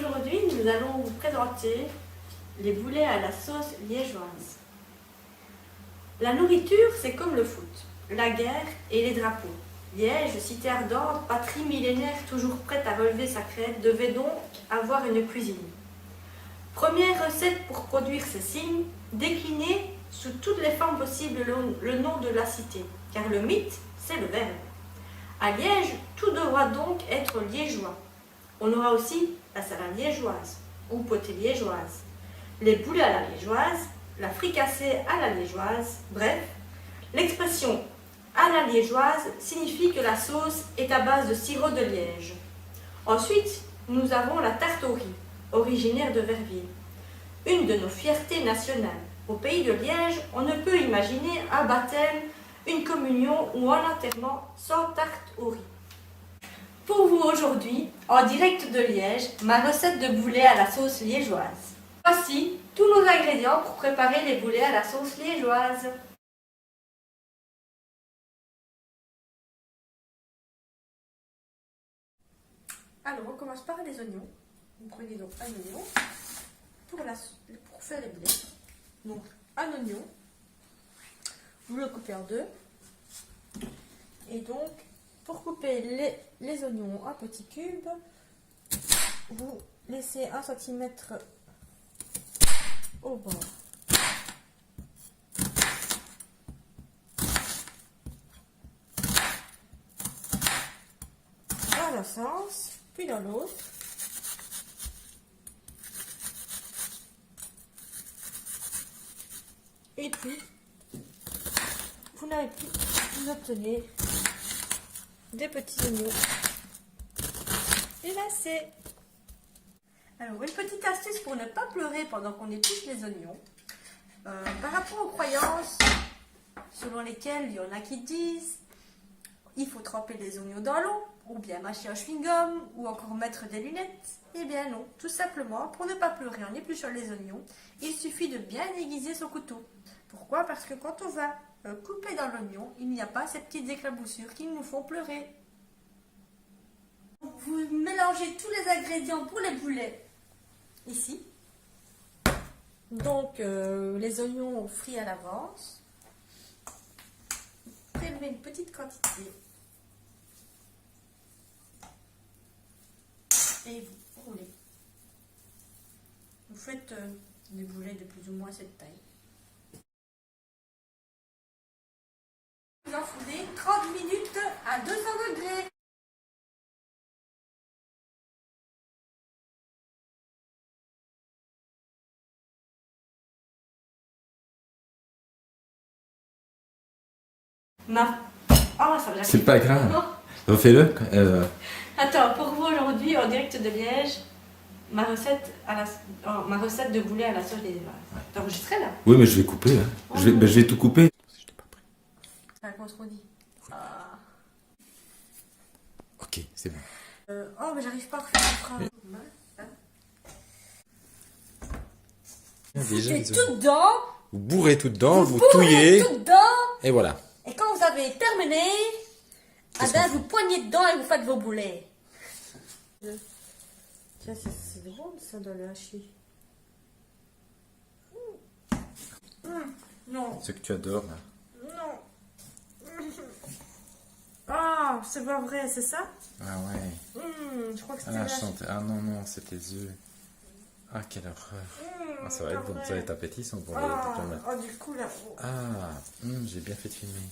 Aujourd'hui, nous allons vous présenter les boulets à la sauce liégeoise. La nourriture, c'est comme le foot, la guerre et les drapeaux. Liège, cité ardente, patrie millénaire toujours prête à relever sa crête, devait donc avoir une cuisine. Première recette pour produire ce signe, décliner sous toutes les formes possibles le nom de la cité, car le mythe, c'est le verbe. À Liège, tout devra donc être liégeois. On aura aussi la salade liégeoise ou potée liégeoise, les boulets à la liégeoise, la fricassée à la liégeoise, bref, l'expression à la liégeoise signifie que la sauce est à base de sirop de liège. Ensuite, nous avons la tarte au riz, originaire de Verviers, une de nos fiertés nationales. Au pays de Liège, on ne peut imaginer un baptême, une communion ou un enterrement sans tarte au riz. Pour vous aujourd'hui, en direct de Liège, ma recette de boulets à la sauce liégeoise. Voici tous nos ingrédients pour préparer les boulets à la sauce liégeoise. Alors, on commence par les oignons. Vous prenez donc un oignon pour faire les boulets. Donc, un oignon, vous le coupez en deux. Et donc, pour couper les oignons en petits cubes, vous laissez 1 cm au bord. Dans un sens, puis dans l'autre. Et puis, vous obtenez des petits oignons émincés. Alors, une petite astuce pour ne pas pleurer pendant qu'on épluche les oignons. Par rapport aux croyances selon lesquelles il y en a qui disent il faut tremper les oignons dans l'eau, ou bien mâcher un chewing-gum, ou encore mettre des lunettes. Eh bien non, tout simplement, pour ne pas pleurer en épluchant les oignons, il suffit de bien aiguiser son couteau. Pourquoi? Parce que quand on va couper dans l'oignon, il n'y a pas ces petites éclaboussures qui nous font pleurer. Vous mélangez tous les ingrédients pour les boulets ici. Donc les oignons frits à l'avance. Prélevez une petite quantité. Et vous roulez. Vous faites des boulets de plus ou moins cette taille. Vous enfournez 30 minutes à 200 degrés. Oh, ça me C'est pas grave. Refais-le. Attends, pour vous aujourd'hui, en direct de Liège, ma recette de boulets à la sauce liégeoise. Ouais. T'as enregistré là? Oui, mais je vais couper. Hein. Oh, je vais tout couper. Ça qu'on se redit. Ok, c'est bon. Oh, mais j'arrive pas à refaire le frein. Vous mettez tout dedans. Vous bourrez tout dedans, vous bourrez touillez. tout dedans. Et voilà. Et quand vous avez terminé, vous poignez dedans et vous faites vos boulets. Tiens, c'est drôle ça dans le hachis. Non. Ce que tu adores là. Non. Ah, c'est pas vrai, c'est ça? Ah ouais. Je crois que c'était Ah non, non, c'est tes œufs. Ah, quelle horreur. Ça va être bon, ça va être appétissant pour les Oh, du coup là. Ah, j'ai bien fait de filmer.